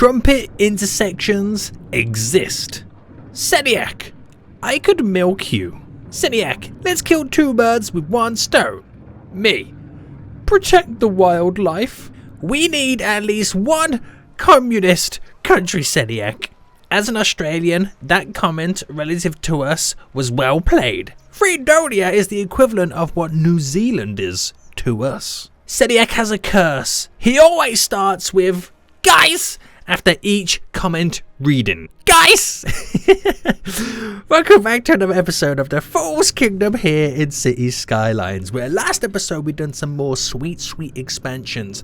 Trumpet intersections exist. Seniac, I could milk you. Seniac, let's kill two birds with one stone. Me, protect the wildlife. We need at least one communist country, Seniac. As an Australian, that comment relative to us was well played. Fredonia is the equivalent of what New Zealand is to us. Seniac has a curse. He always starts with, guys, after each comment reading. Guys! Welcome back to another episode of the Fool's Kingdom here in City Skylines, where last episode we done some more sweet expansions,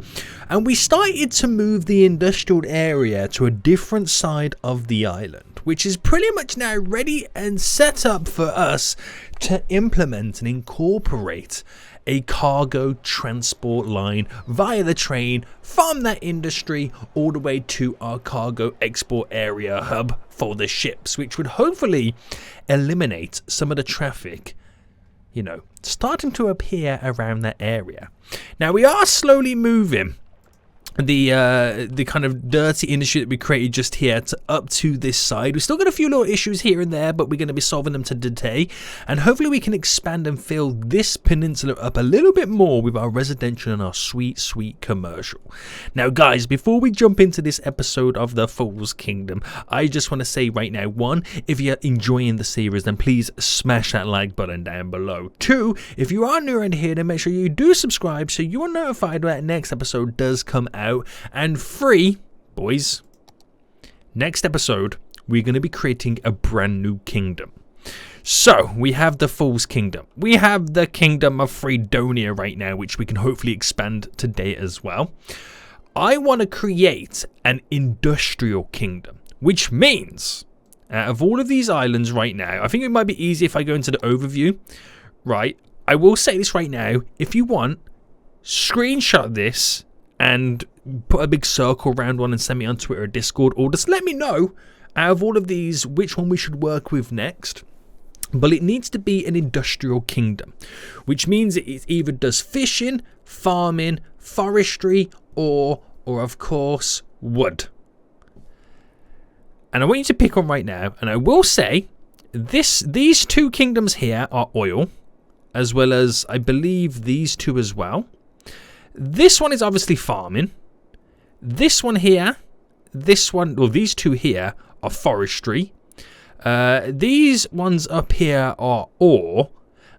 and we started to move the industrial area to a different side of the island, which is pretty much now ready and set up for us to implement and incorporate a cargo transport line via the train from that industry all the way to our cargo export area hub for the ships, which would hopefully eliminate some of the traffic, you know, starting to appear around that area. Now we are slowly moving the kind of dirty industry that we created just here up to this side. We've still got a few little issues here and there, but we're going to be solving them today, and hopefully we can expand and fill this peninsula up a little bit more with our residential and our sweet commercial. Now guys, before we jump into this episode of the Fool's Kingdom, I just want to say right now, one, if you're enjoying the series, then please smash that like button down below. Two, if you are new around here, then make sure you do subscribe so you are notified when that next episode does come out. And three, boys, next episode we're going to be creating a brand new kingdom. So we have the Fool's Kingdom, we have the Kingdom of Fredonia right now, which we can hopefully expand today as well. I want to create an industrial kingdom, which means out of all of these islands right now, I think it might be easy if I go into the overview. Right, I will say this right now, if you want, screenshot this and put a big circle around one and send me on Twitter or Discord, or just let me know out of all of these which one we should work with next. But it needs to be an industrial kingdom, which means it either does fishing, farming, forestry, or of course wood. And I want you to pick one right now, and I will say these two kingdoms here are oil, as well as I believe these two as well. This one is obviously farming. This one here, these two here are forestry. These ones up here are ore.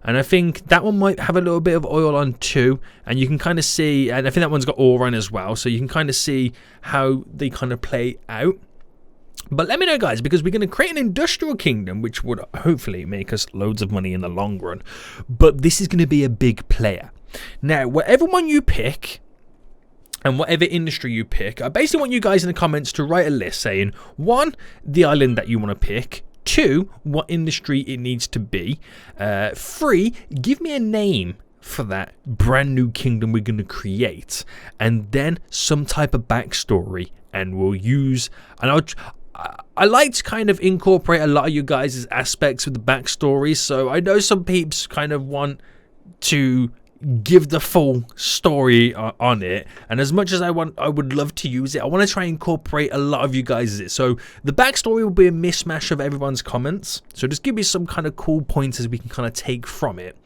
And I think that one might have a little bit of oil on too. And you can kind of see, and I think that one's got ore on as well. So you can kind of see how they kind of play out. But let me know, guys, because we're going to create an industrial kingdom, which would hopefully make us loads of money in the long run. But this is going to be a big player. Now, whatever one you pick and whatever industry you pick, I basically want you guys in the comments to write a list saying, one, the island that you want to pick, two, what industry it needs to be, three, give me a name for that brand new kingdom we're going to create, and then some type of backstory, and we'll use, and I like to kind of incorporate a lot of you guys' aspects with the backstory, so I know some peeps kind of want to give the full story on it, and as much as I would love to use it, I want to try and incorporate a lot of you guys in it. So the backstory will be a mishmash of everyone's comments, so just give me some kind of cool pointers we can kind of take from it.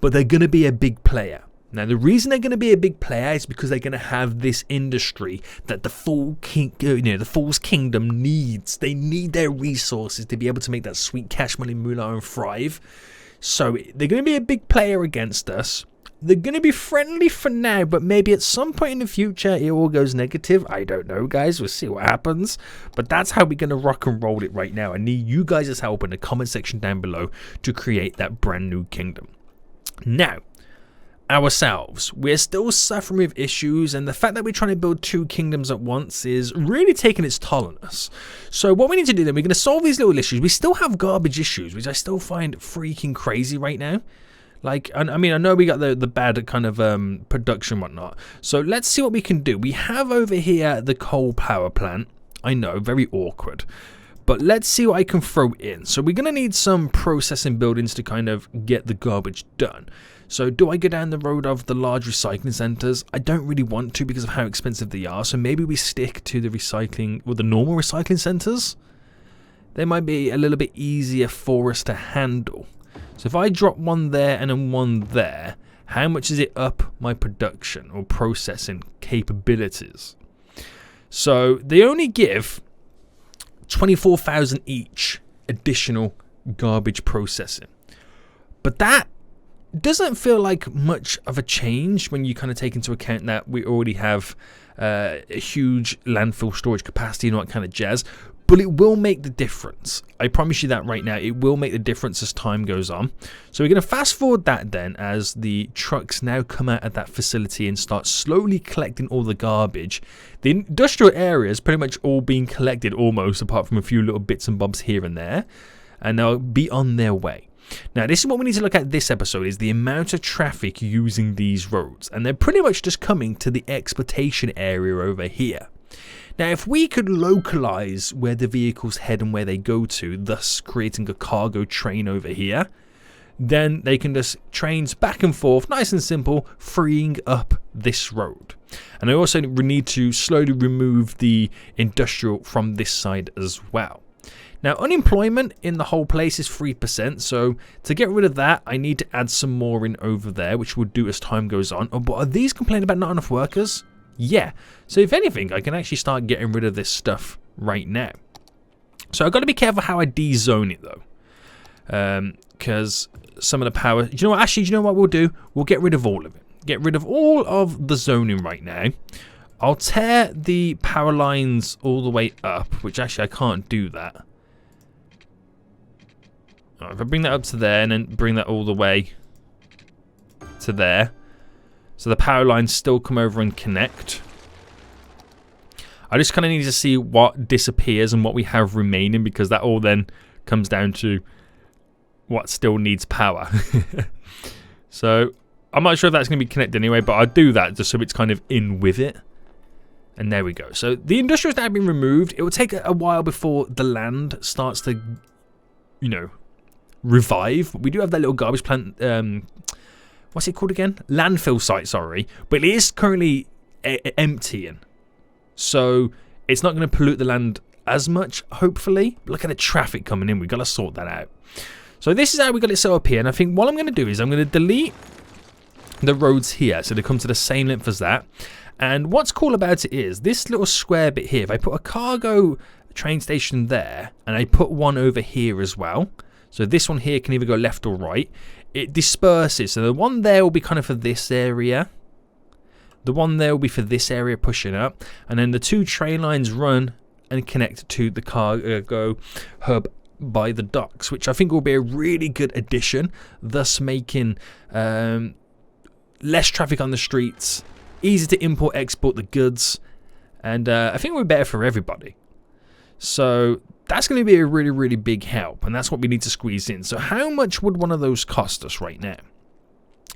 But they're going to be a big player. Now the reason they're going to be a big player is because they're going to have this industry that the Fool's Kingdom needs. They need their resources to be able to make that sweet cash money moolah and thrive. So they're going to be a big player against us. They're going to be friendly for now, but maybe at some point in the future it all goes negative. I don't know, guys. We'll see what happens. But that's how we're going to rock and roll it right now. I need you guys' help in the comment section down below to create that brand new kingdom. Now, ourselves, we're still suffering with issues, and the fact that we're trying to build two kingdoms at once is really taking its toll on us. So what we need to do then, we're going to solve these little issues. We still have garbage issues, which I still find freaking crazy right now. Like, I mean, I know we got the bad kind of production and whatnot. So let's see what we can do. We have over here the coal power plant. I know, very awkward. But let's see what I can throw in. So we're going to need some processing buildings to kind of get the garbage done. So do I go down the road of the large recycling centres? I don't really want to because of how expensive they are. So maybe we stick to the recycling, well, the normal recycling centres. They might be a little bit easier for us to handle. So if I drop one there and then one there, how much is it up my production or processing capabilities? So they only give 24,000 each additional garbage processing. But that doesn't feel like much of a change when you kind of take into account that we already have a huge landfill storage capacity and all that kind of jazz. But it will make the difference. I promise you that right now. It will make the difference as time goes on. So we're going to fast forward that then as the trucks now come out of that facility and start slowly collecting all the garbage. The industrial area is pretty much all being collected almost, apart from a few little bits and bobs here and there. And they'll be on their way. Now, this is what we need to look at this episode, is the amount of traffic using these roads. And they're pretty much just coming to the exploitation area over here. Now, if we could localize where the vehicles head and where they go to, thus creating a cargo train over here, then they can just trains back and forth, nice and simple, freeing up this road. And I also need to slowly remove the industrial from this side as well. Now, unemployment in the whole place is 3%, so to get rid of that, I need to add some more in over there, which we'll do as time goes on. Oh, but are these complaining about not enough workers? Yeah, so if anything, I can actually start getting rid of this stuff right now. So I've got to be careful how I de-zone it though, because some of the power, do you know what we'll do? We'll get rid of all of it. Get rid of all of the zoning right now. I'll tear the power lines all the way up, which actually I can't do that. Right, if I bring that up to there and then bring that all the way to there. So the power lines still come over and connect. I just kind of need to see what disappears and what we have remaining, because that all then comes down to what still needs power. So I'm not sure if that's going to be connected anyway, but I'll do that just so it's kind of in with it. And there we go. So the industrial has now been removed. It will take a while before the land starts to, you know, revive. We do have that little garbage plant, what's it called again? Landfill site, sorry. But it is currently emptying. So it's not going to pollute the land as much, hopefully. Look at the traffic coming in. We've got to sort that out. So this is how we got it set up here. And I think what I'm going to do is I'm going to delete the roads here so they come to the same length as that. And what's cool about it is this little square bit here. If I put a cargo train station there and I put one over here as well. So this one here can either go left or right. It disperses. So the one there will be kind of for this area. The one there will be for this area pushing up. And then the two train lines run and connect to the cargo hub by the docks, which I think will be a really good addition, thus making less traffic on the streets, easy to import, export the goods, and I think we're better for everybody. So that's going to be a really, really big help, and that's what we need to squeeze in. So how much would one of those cost us right now?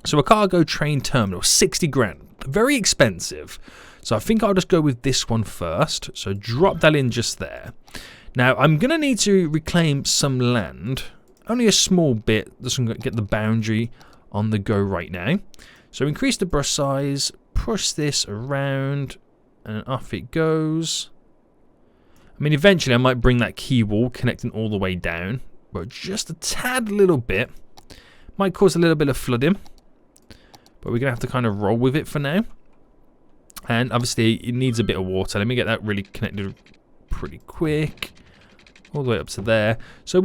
So a cargo train terminal, 60 grand, very expensive. So I think I'll just go with this one first. So drop that in just there. Now I'm going to need to reclaim some land, only a small bit. This one get the boundary on the go right now. So increase the brush size, push this around, and off it goes. I mean, eventually I might bring that key wall connecting all the way down, but just a tad little bit. Might cause a little bit of flooding, but we're going to have to kind of roll with it for now. And obviously it needs a bit of water. Let me get that really connected pretty quick. All the way up to there. So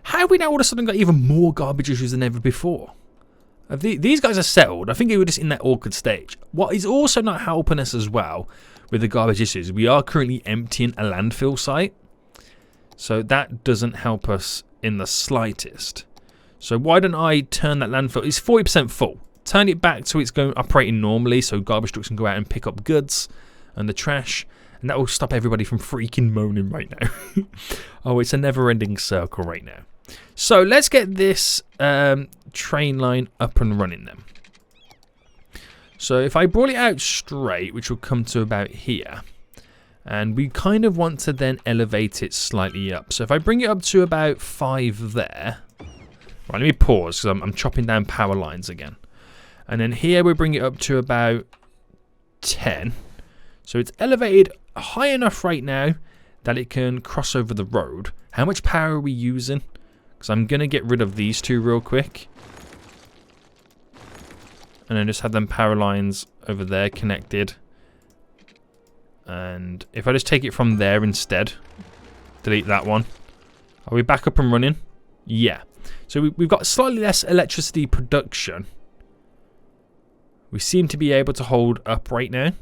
how have we now all of a sudden got even more garbage issues than ever before? These guys are settled. I think they were just in that awkward stage. What is also not helping us as well with the garbage issues, we are currently emptying a landfill site. So that doesn't help us in the slightest. So why don't I turn that landfill? It's 40% full. Turn it back so it's operating normally, so garbage trucks can go out and pick up goods and the trash. And that will stop everybody from freaking moaning right now. Oh, it's a never-ending circle right now. So let's get this train line up and running then. So if I brought it out straight, which will come to about here, and we kind of want to then elevate it slightly up. So if I bring it up to about 5 there. Right, let me pause because I'm chopping down power lines again. And then here we bring it up to about 10. So it's elevated high enough right now that it can cross over the road. How much power are we using? Because I'm going to get rid of these two real quick. And then just have them power lines over there connected. And if I just take it from there instead, delete that one. Are we back up and running? Yeah. So we've got slightly less electricity production. We seem to be able to hold up right now.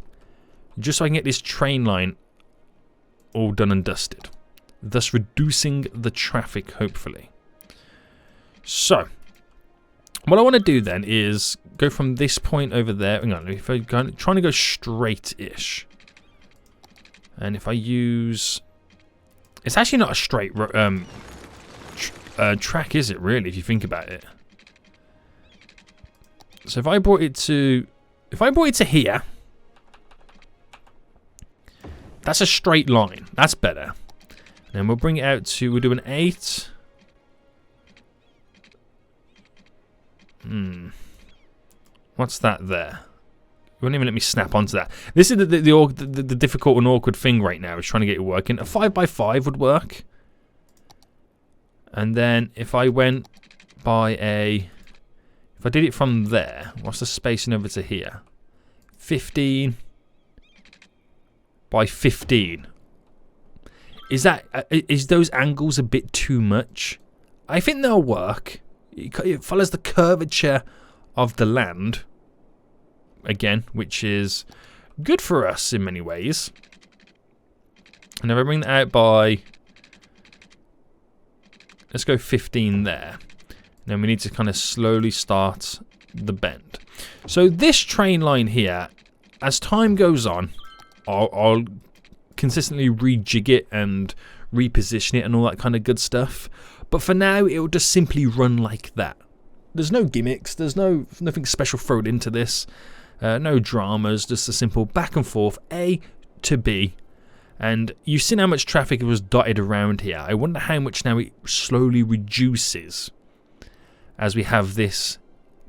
Just so I can get this train line all done and dusted. Thus reducing the traffic, hopefully. So, what I want to do then is go from this point over there. Hang on, if I'm trying to go straight-ish. And if I use... It's actually not a straight track, is it, really, if you think about it? So if I brought it to... If I brought it to here... That's a straight line. That's better. And we'll bring it out to... We'll do an 8... What's that there? It won't even let me snap onto that. This is the difficult and awkward thing right now, is trying to get it working. A 5x5 would work. And then if I went by a... If I did it from there, what's the spacing over to here? 15 by 15. Is those angles a bit too much? I think they'll work. It follows the curvature of the land, again, which is good for us in many ways. And if I bring that out by, let's go 15 there. Then we need to kind of slowly start the bend. So this train line here, as time goes on, I'll consistently rejig it and reposition it and all that kind of good stuff. But for now, it will just simply run like that. There's no gimmicks. There's nothing special thrown into this. No dramas. Just a simple back and forth, A to B. And you've seen how much traffic was dotted around here. I wonder how much now it slowly reduces as we have this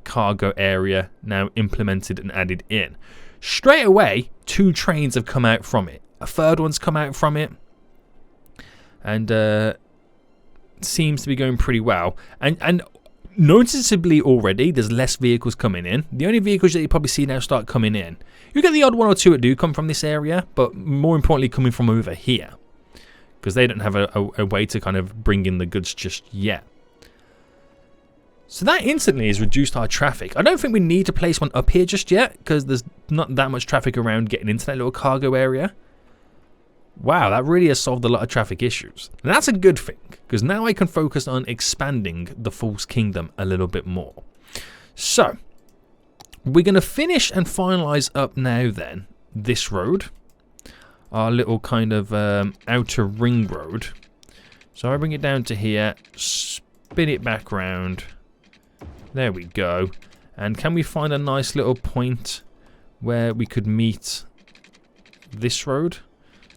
cargo area now implemented and added in. Straight away, 2 trains have come out from it. A third one's come out from it. And seems to be going pretty well. And noticeably already, there's less vehicles coming in. The only vehicles that you probably see now start coming in, you get the odd 1 or 2 that do come from this area, but more importantly coming from over here, because they don't have a way to kind of bring in the goods just yet. So that instantly has reduced our traffic. I don't think we need to place one up here just yet, because there's not that much traffic around getting into that little cargo area. Wow, that really has solved a lot of traffic issues. And that's a good thing, because now I can focus on expanding the False Kingdom a little bit more. So, we're going to finish and finalize up now then this road. Our little kind of outer ring road. So I bring it down to here, spin it back round. There we go. And can we find a nice little point where we could meet this road?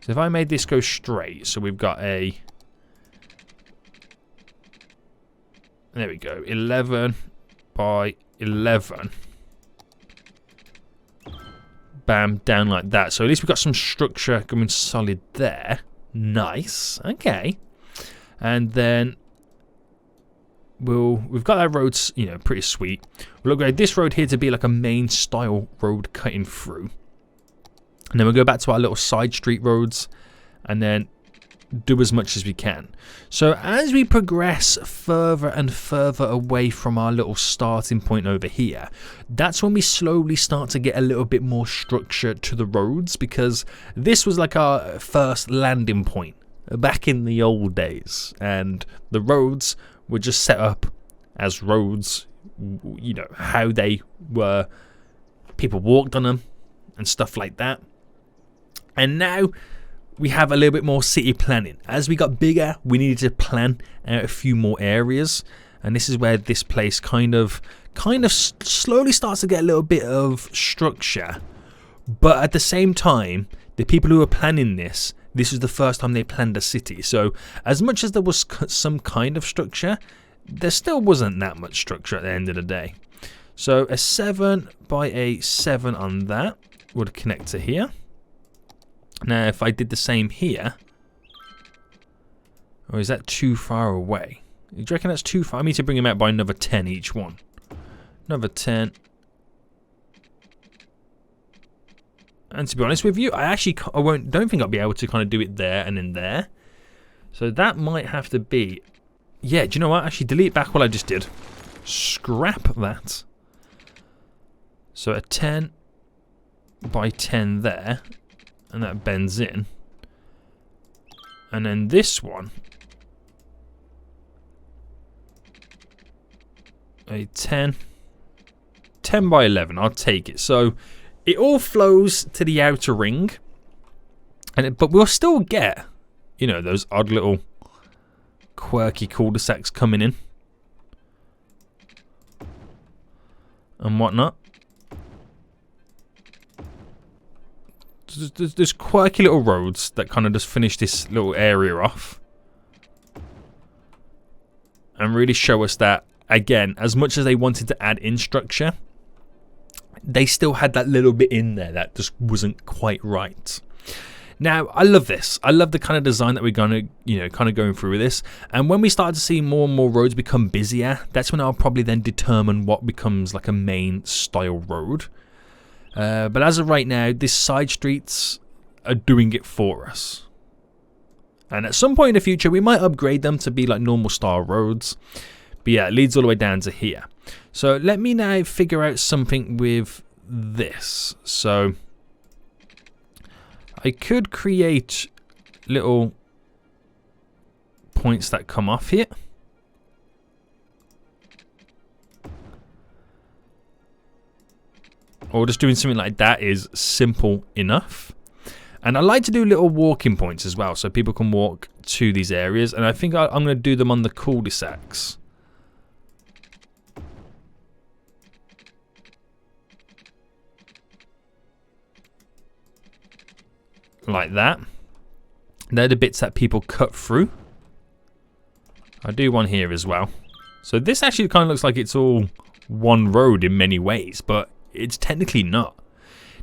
So if I made this go straight, so we've got a... There we go, 11 by 11. Bam, down like that. So at least we've got some structure going solid there. Nice, okay. And then we've got that road, you know, pretty sweet. We'll upgrade this road here to be like a main style road cutting through. And then we'll go back to our little side street roads and then do as much as we can. So as we progress further and further away from our little starting point over here, that's when we slowly start to get a little bit more structure to the roads, because this was like our first landing point back in the old days, and the roads were just set up as roads, you know, how they were, people walked on them and stuff like that. And now we have a little bit more city planning. As we got bigger, we needed to plan out a few more areas. And this is where this place kind of slowly starts to get a little bit of structure. But at the same time, the people who are planning this is the first time they planned a city. So as much as there was some kind of structure, there still wasn't that much structure at the end of the day. So a 7 by a 7 on that would connect to here. Now if I did the same here, or is that too far away? Do you reckon that's too far? I need to bring them out by another 10 each one. Another 10. And to be honest with you, don't think I'll be able to kind of do it there and in there. So that might have to be, yeah, do you know what? Actually delete back what I just did. Scrap that. So a 10 by 10 there, and that bends in. And then this one, a 10 by 11, I'll take it. So it all flows to the outer ring, but we'll still get, you know, those odd little quirky cul-de-sacs coming in and whatnot. There's quirky little roads that kind of just finish this little area off and really show us that, again, as much as they wanted to add in structure, they still had that little bit in there that just wasn't quite right. Now, I love this. I love the kind of design that we're going to, you know, kind of going through with this. And when we start to see more and more roads become busier, that's when I'll probably then determine what becomes like a main style road. But as of right now, these side streets are doing it for us. And at some point in the future, we might upgrade them to be like normal style roads. But yeah, it leads all the way down to here. So let me now figure out something with this. So I could create little points that come off here. Or just doing something like that is simple enough. And I like to do little walking points as well, so people can walk to these areas. And I think I'm going to do them on the cul-de-sacs. Like that. They're the bits that people cut through. I do one here as well. So this actually kind of looks like it's all one road in many ways, but it's technically not.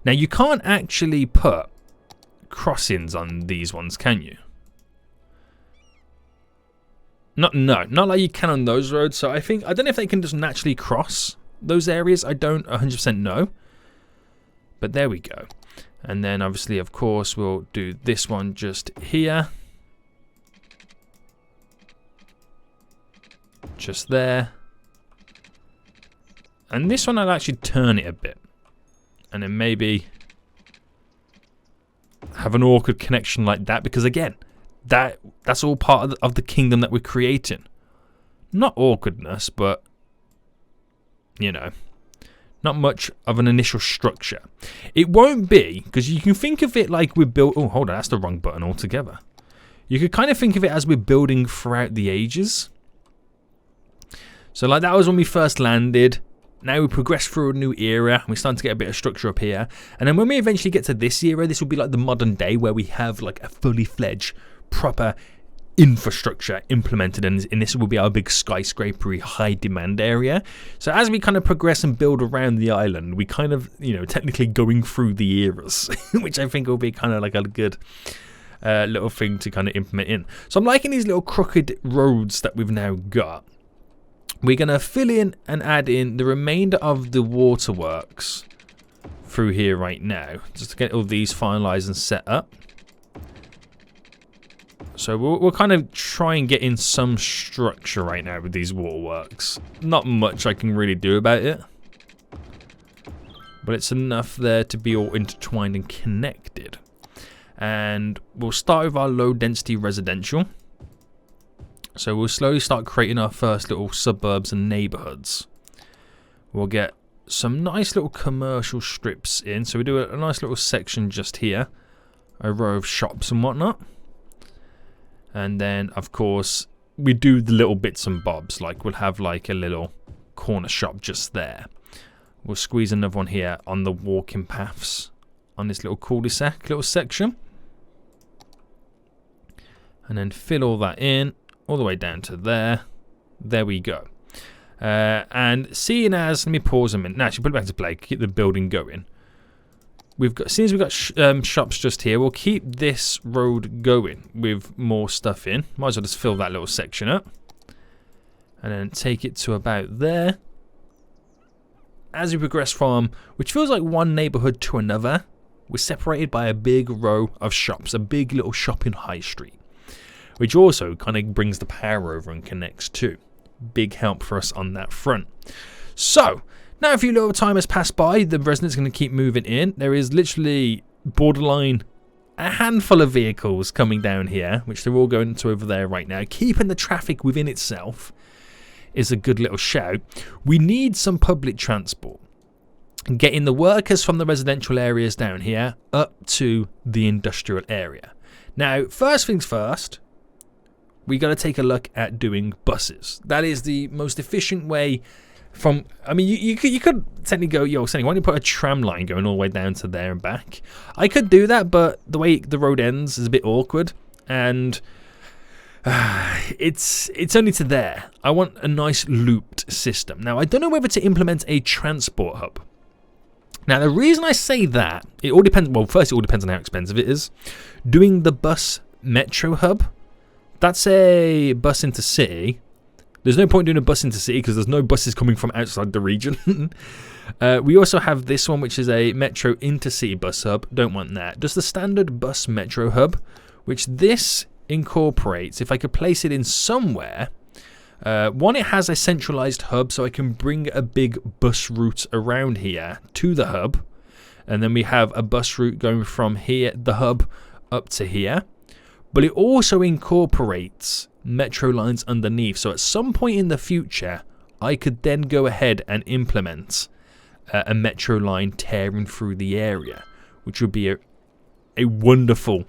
Now you can't actually put crossings on these ones, can you? Not like you can on those roads. So I don't know if they can just naturally cross those areas. I don't 100% know. But there we go. And then obviously, of course, we'll do this one just here. Just there. And this one I'll actually turn it a bit. And then maybe have an awkward connection like that. Because again, that's all part of the kingdom that we're creating. Not awkwardness, but, you know, not much of an initial structure. It won't be, because you can think of it like we're built. Oh, hold on, that's the wrong button altogether. You could kind of think of it as we're building throughout the ages. So like that was when we first landed. Now we progress through a new era. We're starting to get a bit of structure up here. And then when we eventually get to this era, this will be like the modern day where we have like a fully fledged, proper infrastructure implemented, and this will be our big skyscrapery high demand area. So as we kind of progress and build around the island, we kind of, you know, technically going through the eras, which I think will be kind of like a good little thing to kind of implement in. So I'm liking these little crooked roads that we've now got. We're going to fill in and add in the remainder of the waterworks through here right now, just to get all these finalized and set up. So we'll kind of try and get in some structure right now with these waterworks. Not much I can really do about it, but it's enough there to be all intertwined and connected. And we'll start with our low density residential. So we'll slowly start creating our first little suburbs and neighborhoods. We'll get some nice little commercial strips in. So we do a nice little section just here, a row of shops and whatnot. And then, of course, we do the little bits and bobs. Like we'll have like a little corner shop just there. We'll squeeze another one here on the walking paths on this little cul-de-sac little section. And then fill all that in all the way down to there. There we go. And seeing as, let me pause a minute. Now, actually, put it back to play. Keep the building going. Since we've got shops just here, we'll keep this road going with more stuff in. Might as well just fill that little section up. And then take it to about there. As we progress from, which feels like one neighborhood to another, we're separated by a big row of shops, a big little shopping high street, which also kind of brings the power over and connects too. Big help for us on that front. So, now a few little time has passed by, the residents are going to keep moving in. There is literally borderline a handful of vehicles coming down here, which they're all going to over there right now. Keeping the traffic within itself is a good little shout. We need some public transport. Getting the workers from the residential areas down here up to the industrial area. Now, first things first, we got to take a look at doing buses. That is the most efficient way from, I mean, you could technically go, yo, Sonny, why don't you put a tram line going all the way down to there and back? I could do that, but the way the road ends is a bit awkward, and it's only to there. I want a nice looped system. Now, I don't know whether to implement a transport hub. Now, the reason I say that, it all depends, well, first it all depends on how expensive it is. Doing the bus metro hub, that's a bus into city. There's no point doing a bus into city because there's no buses coming from outside the region. We also have this one, which is a metro intercity bus hub. Don't want that. Just the standard bus metro hub, which this incorporates. If I could place it in somewhere, one, it has a centralized hub, so I can bring a big bus route around here to the hub, and then we have a bus route going from here, the hub, up to here. But it also incorporates metro lines underneath, so at some point in the future I could then go ahead and implement a metro line tearing through the area, which would be a wonderful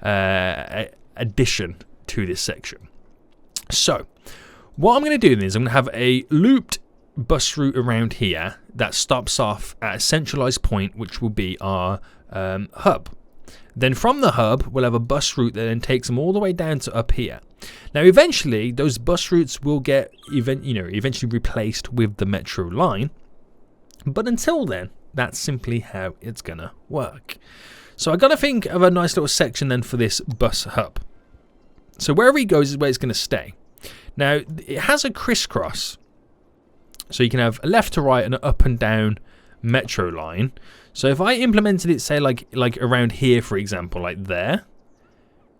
addition to this section. So, what I'm going to do is I'm going to have a looped bus route around here that stops off at a centralized point, which will be our hub. Then from the hub, we'll have a bus route that then takes them all the way down to up here. Now, eventually, those bus routes will get eventually replaced with the metro line. But until then, that's simply how it's going to work. So I got to think of a nice little section then for this bus hub. So wherever he goes is where it's going to stay. Now, it has a crisscross. So you can have a left to right and an up and down metro line. So if I implemented it, say, like around here, for example, like there,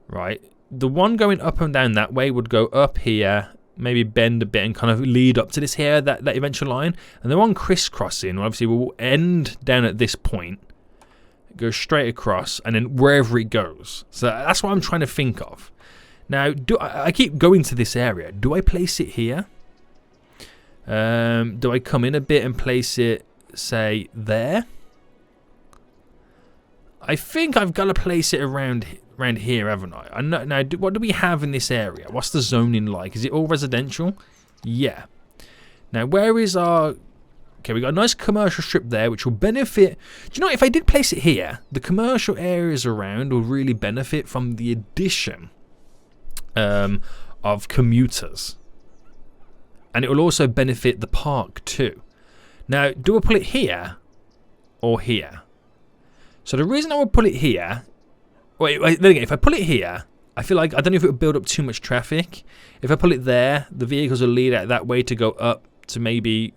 right? The one going up and down that way would go up here, maybe bend a bit and kind of lead up to this here, that eventual line. And the one crisscrossing, obviously, will end down at this point, go straight across, and then wherever it goes. So that's what I'm trying to think of. Now, I keep going to this area. Do I place it here? Do I come in a bit and place it, say, there? I think I've got to place it around here, haven't I? Now, what do we have in this area? What's the zoning like? Is it all residential? Yeah. Now, where is our... Okay, we got a nice commercial strip there, which will benefit... Do you know what? If I did place it here, the commercial areas around will really benefit from the addition of commuters. And it will also benefit the park too. Now, do I put it here or here? So the reason I would put it here... Wait, then again, if I put it here, I feel like... I don't know if it would build up too much traffic. If I put it there, the vehicles will lead out that way to go up to maybe...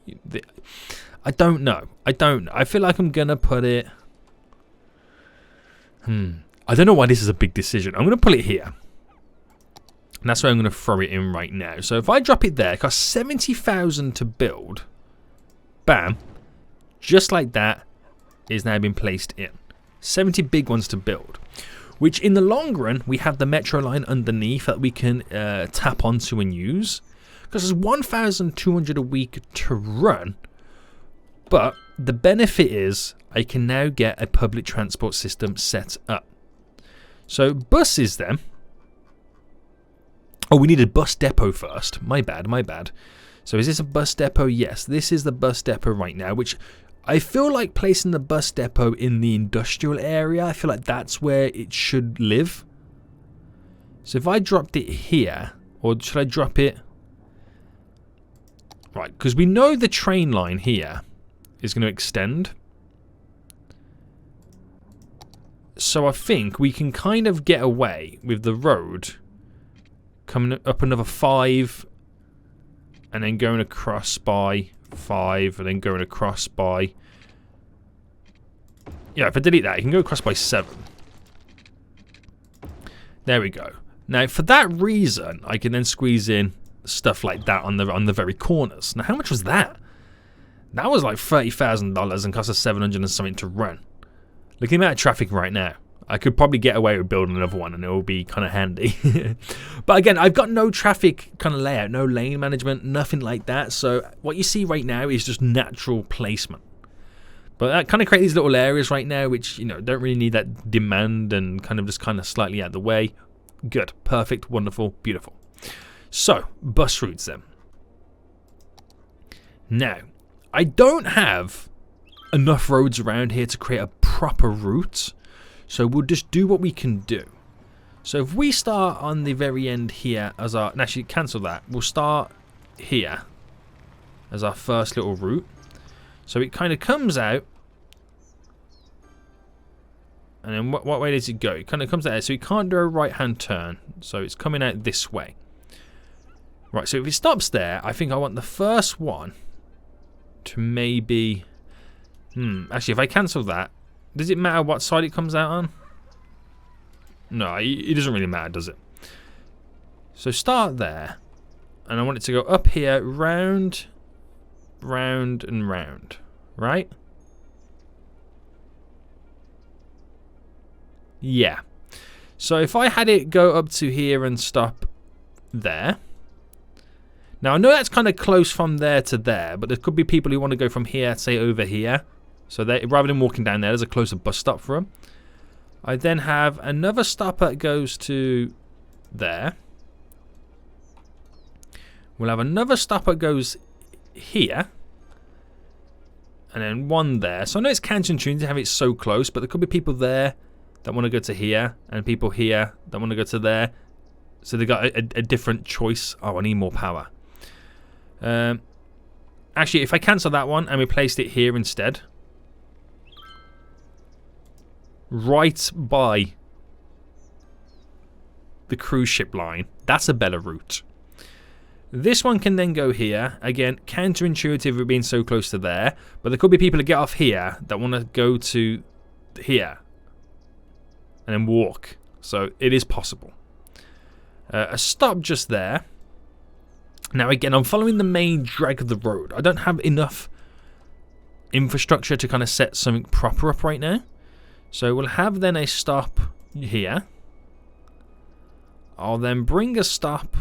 I don't know. I feel like I'm going to put it... I don't know why this is a big decision. I'm going to put it here. And that's where I'm going to throw it in right now. So if I drop it there, it costs 70,000 to build. Bam. Just like that, is now been placed in. 70 big ones to build. Which in the long run, we have the metro line underneath that we can tap onto and use. Because there's 1,200 a week to run. But the benefit is I can now get a public transport system set up. So buses then. Oh, we need a bus depot first. My bad. So is this a bus depot? Yes, this is the bus depot right now, which I feel like placing the bus depot in the industrial area. I feel like that's where it should live. So if I dropped it here, or should I drop it? Right, because we know the train line here is going to extend. So I think we can kind of get away with the road coming up another 5 and then going across by 5 and then going across by... Yeah, if I delete that, you can go across by 7. There we go. Now, for that reason, I can then squeeze in stuff like that on the very corners. Now, how much was that? That was like $30,000 and cost us 700 and something to run. Look at the amount of traffic right now. I could probably get away with building another one and it will be kind of handy. But again, I've got no traffic kind of layout, no lane management, nothing like that. So what you see right now is just natural placement. But that kind of create these little areas right now which, you know, don't really need that demand and kind of just kind of slightly out of the way. Good, perfect, wonderful, beautiful. So, bus routes then. Now, I don't have enough roads around here to create a proper route. So we'll just do what we can do. So if we start on the very end here as our... Actually, cancel that. We'll start here as our first little route. So it kind of comes out. And then what way does it go? It kind of comes out. So it can't do a right-hand turn. So it's coming out this way. Right, so if it stops there, I think I want the first one to maybe... Actually, if I cancel that, does it matter what side it comes out on? No, it doesn't really matter, does it? So start there. And I want it to go up here, round, round, and round. Right? Yeah. So if I had it go up to here and stop there. Now, I know that's kind of close from there to there, but there could be people who want to go from here, say, over here. So they, rather than walking down there, there's a closer bus stop for them. I then have another stop that goes to there. We'll have another stop that goes here. And then one there. So I know it's counterintuitive to have it so close, but there could be people there that want to go to here, and people here that want to go to there. So they've got a different choice. Oh, I need more power. Actually, if I cancel that one and replaced it here instead, right by the cruise ship line, that's a better route. This one can then go here. Again, counterintuitive with being so close to there, but there could be people that get off here that want to go to here and then walk. So it is possible. A stop just there. Now again, I'm following the main drag of the road. I don't have enough infrastructure to kind of set something proper up right now. So we'll have then a stop here. I'll then bring a stop.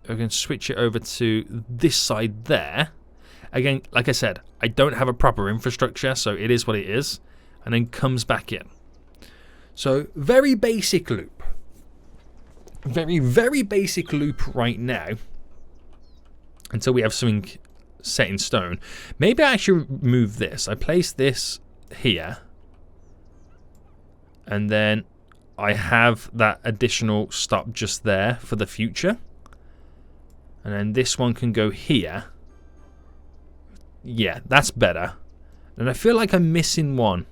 I can switch it over to this side there. Again, like I said, I don't have a proper infrastructure, so it is what it is. And then comes back in. So, very basic loop. Very, very basic loop right now. Until we have something set in stone. Maybe I should move this. I place this here. And then I have that additional stop just there for the future. And then this one can go here. Yeah, that's better. And I feel like I'm missing one.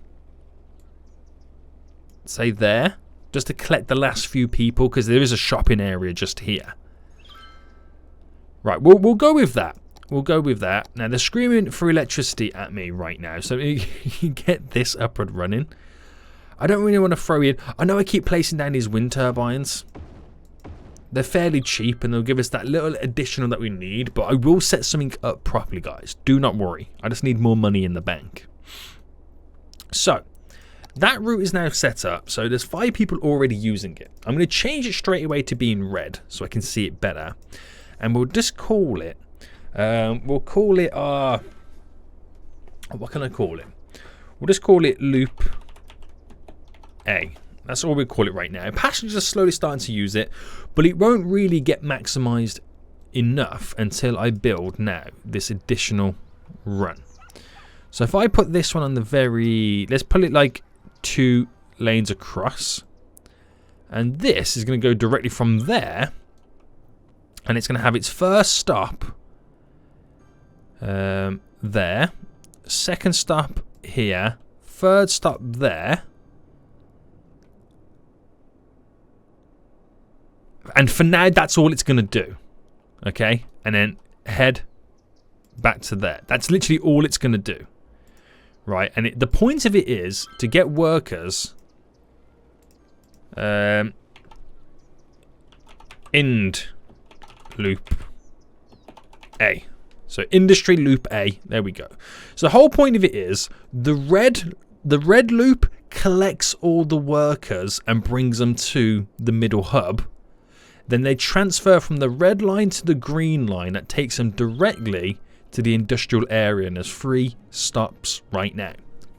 Say there. Just to collect the last few people, because there is a shopping area just here. Right, we'll go with that. We'll go with that. Now, they're screaming for electricity at me right now. So you get this up and running. I don't really want to throw in... I know I keep placing down these wind turbines. They're fairly cheap and they'll give us that little additional that we need. But I will set something up properly, guys. Do not worry. I just need more money in the bank. So, that route is now set up. So there's 5 people already using it. I'm going to change it straight away to being red so I can see it better. And we'll just call it... we'll call it our... what can I call it? We'll just call it Loop A. That's all we'll call it right now. Passengers are slowly starting to use it, but it won't really get maximized enough until I build now this additional run. So if I put this one on the very... let's put it like 2 lanes across. And this is going to go directly from there And it's going to have its first stop there. Second stop here. Third stop there. And for now, that's all it's going to do. Okay? And then head back to there. That's literally all it's going to do. Right? And the point of it is to get workers... Ind loop A. So industry loop A. There we go. So the whole point of it is the red loop collects all the workers and brings them to the middle hub. Then they transfer from the red line to the green line. That takes them directly to the industrial area. And there's 3 stops right now.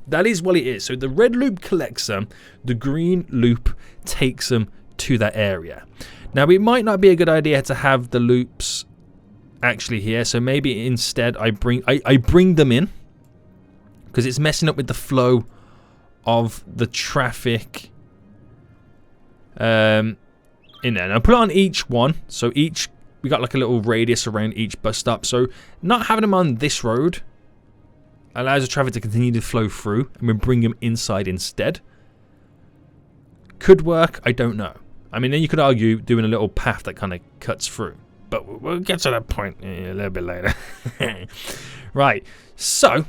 That is what it is. So the red loop collects them. The green loop takes them to that area. Now, it might not be a good idea to have the loops actually here. So maybe instead I bring them in. Because it's messing up with the flow of the traffic in there. And I'll put it on each one. So we got like a little radius around each bus stop. So not having them on this road allows the traffic to continue to flow through. And we bring them inside instead. Could work. I don't know. I mean, then you could argue doing a little path that kind of cuts through. But we'll get to that point a little bit later. Right. So,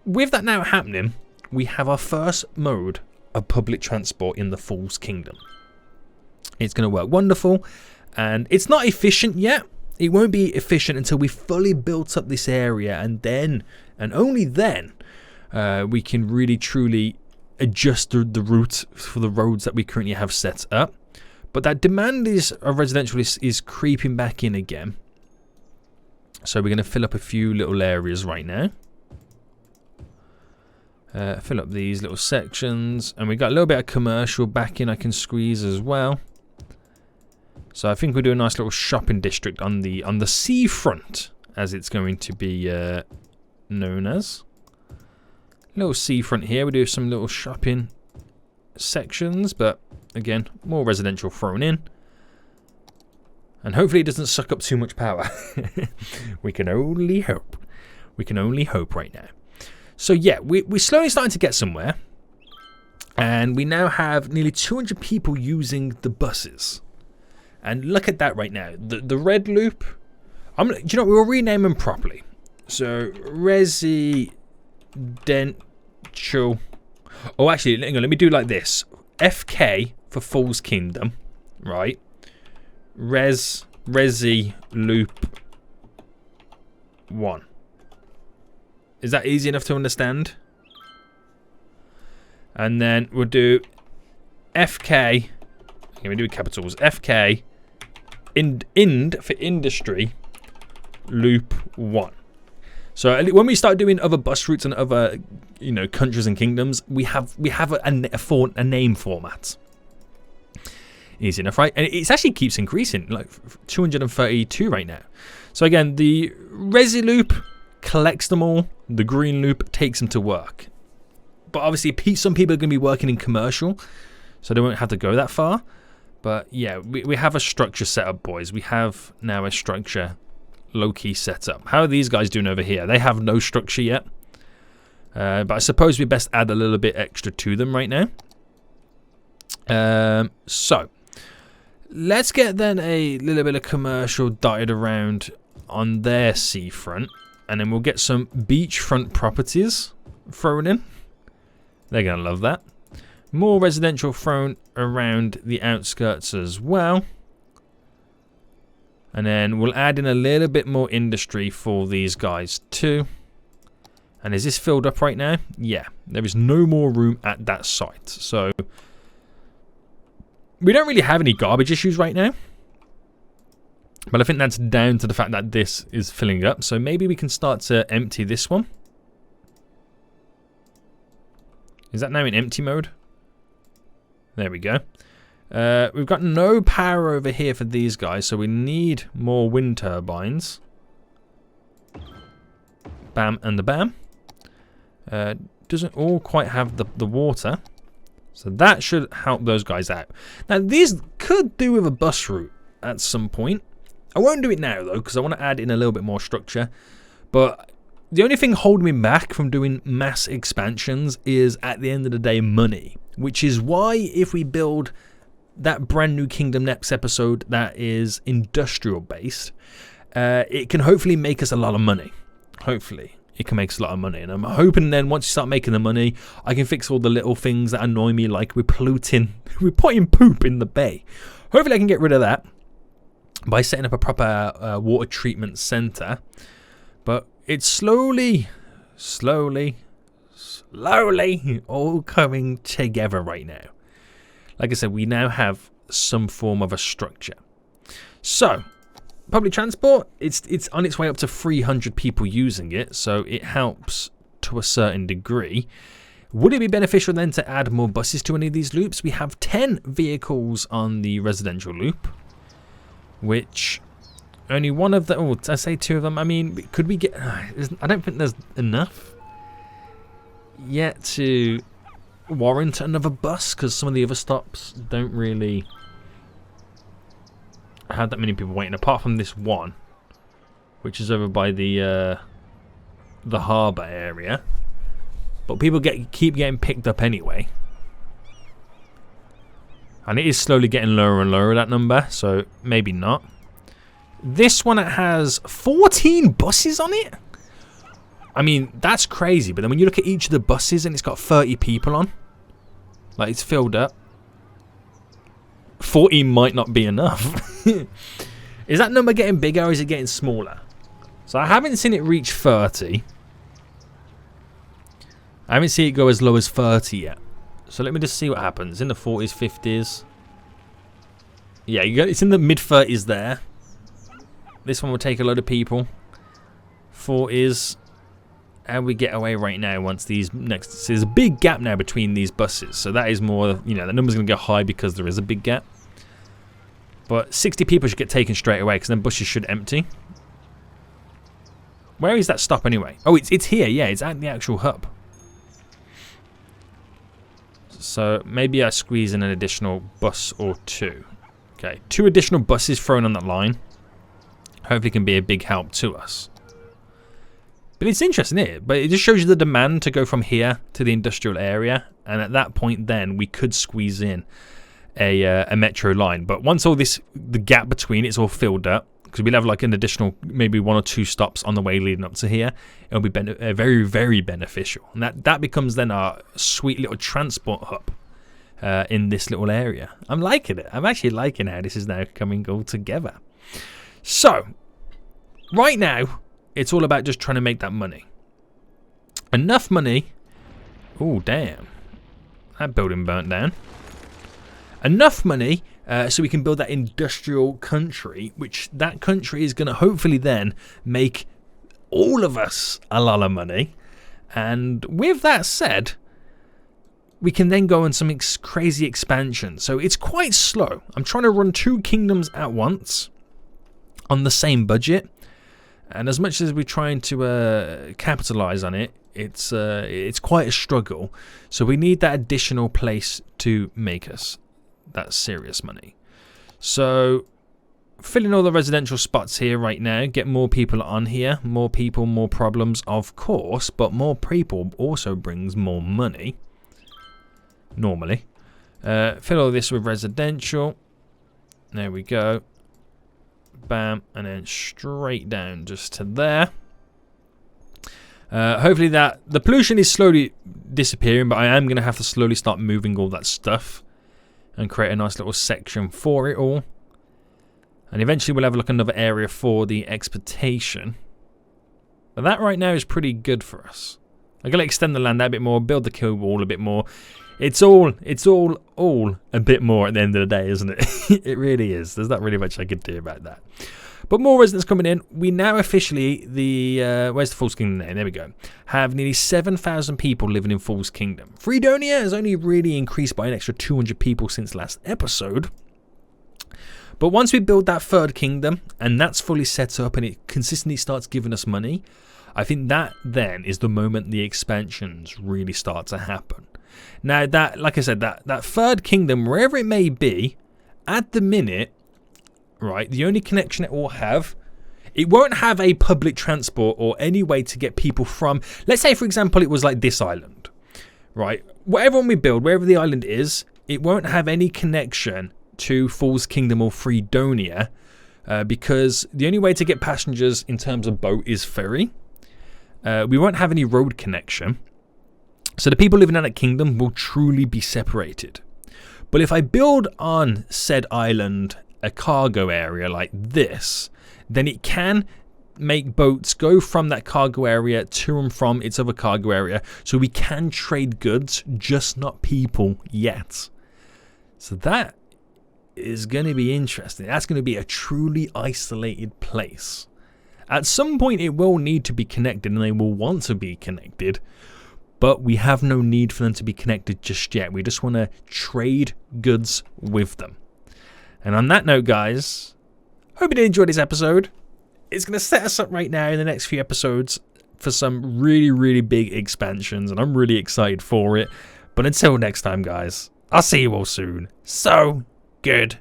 with that now happening, we have our first mode of public transport in the Fool's Kingdom. It's going to work wonderful. And it's not efficient yet. It won't be efficient until we've fully built up this area. And then, and only then, we can really truly adjust the route for the roads that we currently have set up. But that demand of residential is creeping back in again. So we're going to fill up a few little areas right now. Fill up these little sections. And we got a little bit of commercial back in I can squeeze as well. So I think we'll do a nice little shopping district on the seafront, as it's going to be known as. Little seafront here. We do some little shopping sections, but again, more residential thrown in. And hopefully it doesn't suck up too much power. We can only hope. We can only hope right now. So yeah, we're slowly starting to get somewhere. And we now have nearly 200 people using the buses. And look at that right now. The red loop. Do you know what? We'll rename them properly. So residential. Oh, actually, hang on, let me do like this. FK for Fool's Kingdom, right? Resi loop 1. Is that easy enough to understand? And then we'll do FK. Okay, we do capitals. FK ind for industry loop 1. So when we start doing other bus routes and other, countries and kingdoms, we have a name format. Easy enough, right? And it actually keeps increasing, like 232 right now. So again, the Resi loop collects them all. The green loop takes them to work. But obviously, some people are going to be working in commercial, so they won't have to go that far. But yeah, we have a structure set up, boys. We have now a structure low-key set up. How are these guys doing over here? They have no structure yet. But I suppose we best add a little bit extra to them right now. So, let's get then a little bit of commercial dotted around on their seafront. And then we'll get some beachfront properties thrown in. They're going to love that. More residential thrown around the outskirts as well. And then we'll add in a little bit more industry for these guys too. And is this filled up right now? Yeah, there is no more room at that site. So we don't really have any garbage issues right now. But I think that's down to the fact that this is filling up. So maybe we can start to empty this one. Is that now in empty mode? There we go. We've got no power over here for these guys, so we need more wind turbines. Bam and the bam. Doesn't all quite have the water. So that should help those guys out. Now, these could do with a bus route at some point. I won't do it now though, because I want to add in a little bit more structure. But the only thing holding me back from doing mass expansions is, at the end of the day, money. Which is why if we build that brand new kingdom next episode that is industrial based, it can hopefully make us a lot of money. Hopefully it can make us a lot of money, and I'm hoping then once you start making the money, I can fix all the little things that annoy me, like we're putting poop in the bay. Hopefully I can get rid of that by setting up a proper water treatment center. But it's slowly all coming together right now. Like I said, we now have some form of a structure. So public transport, it's on its way up to 300 people using it, so it helps to a certain degree. Would it be beneficial then to add more buses to any of these loops? We have 10 vehicles on the residential loop, which only one of them, I say 2 of them. I mean, could we get, I don't think there's enough yet to warrant another bus, because some of the other stops don't really have that many people waiting, apart from this one, which is over by the harbour area. But people keep getting picked up anyway, and it is slowly getting lower and lower, that number, so maybe not. This one, it has 14 buses on it. I mean, that's crazy, but then when you look at each of the buses and it's got 30 people on, like, it's filled up. 14 might not be enough. Is that number getting bigger or is it getting smaller? So I haven't seen it reach 30. I haven't seen it go as low as 30 yet. So let me just see what happens. In the 40s, 50s. Yeah, it's in the mid-30s there. This one will take a load of people. 40s. And we get away right now once these next... So there's a big gap now between these buses. So that is more... You know, the number's going to go high because there is a big gap. But 60 people should get taken straight away, because then buses should empty. Where is that stop anyway? Oh, it's here. Yeah, it's at the actual hub. So maybe I squeeze in an additional bus or 2. Okay, 2 additional buses thrown on that line. Hopefully can be a big help to us. But it's interesting, isn't it? But it just shows you the demand to go from here to the industrial area. And at that point then, we could squeeze in a metro line. But once all this, the gap between it's all filled up, because we'll have like an additional, maybe 1 or 2 stops on the way leading up to here, it'll be very, very beneficial. And that becomes then our sweet little transport hub in this little area. I'm liking it. I'm actually liking how this is now coming all together. So, right now, it's all about just trying to make that money. Enough money. Oh, damn. That building burnt down. Enough money so we can build that industrial country, which that country is going to hopefully then make all of us a lot of money. And with that said, we can then go on some crazy expansion. So it's quite slow. I'm trying to run 2 kingdoms at once on the same budget. And as much as we're trying to capitalize on it, it's quite a struggle. So we need that additional place to make us that serious money. So fill in all the residential spots here right now. Get more people on here. More people, more problems, of course. But more people also brings more money. Normally. Fill all this with residential. There we go. Bam, and then straight down just to there. Hopefully the pollution is slowly disappearing, but I am going to have to slowly start moving all that stuff and create a nice little section for it all. And eventually we'll have like another area for the exportation. But that right now is pretty good for us. I'm going to extend the land out a bit more, build the kill wall a bit more. It's all a bit more at the end of the day, isn't it? It really is. There's not really much I could do about that. But more residents coming in. We now officially, where's the Falls Kingdom there? There we go. Have nearly 7,000 people living in Falls Kingdom. Fredonia has only really increased by an extra 200 people since last episode. But once we build that 3rd kingdom, and that's fully set up, and it consistently starts giving us money, I think that then is the moment the expansions really start to happen. Now, that, like I said, that 3rd kingdom, wherever it may be, at the minute, right, the only connection it will have, it won't have a public transport or any way to get people from, let's say for example it was like this island, right? Whatever one we build, wherever the island is, it won't have any connection to Fool's Kingdom or Freedonia, because the only way to get passengers in terms of boat is ferry. We won't have any road connection. So the people living in that kingdom will truly be separated. But if I build on said island a cargo area like this, then it can make boats go from that cargo area to and from its other cargo area. So we can trade goods, just not people yet. So that is going to be interesting. That's going to be a truly isolated place. At some point it will need to be connected and they will want to be connected. But we have no need for them to be connected just yet. We just want to trade goods with them. And on that note, guys, hope you did enjoy this episode. It's going to set us up right now in the next few episodes for some really, really big expansions. And I'm really excited for it. But until next time, guys, I'll see you all soon. So, goodbye.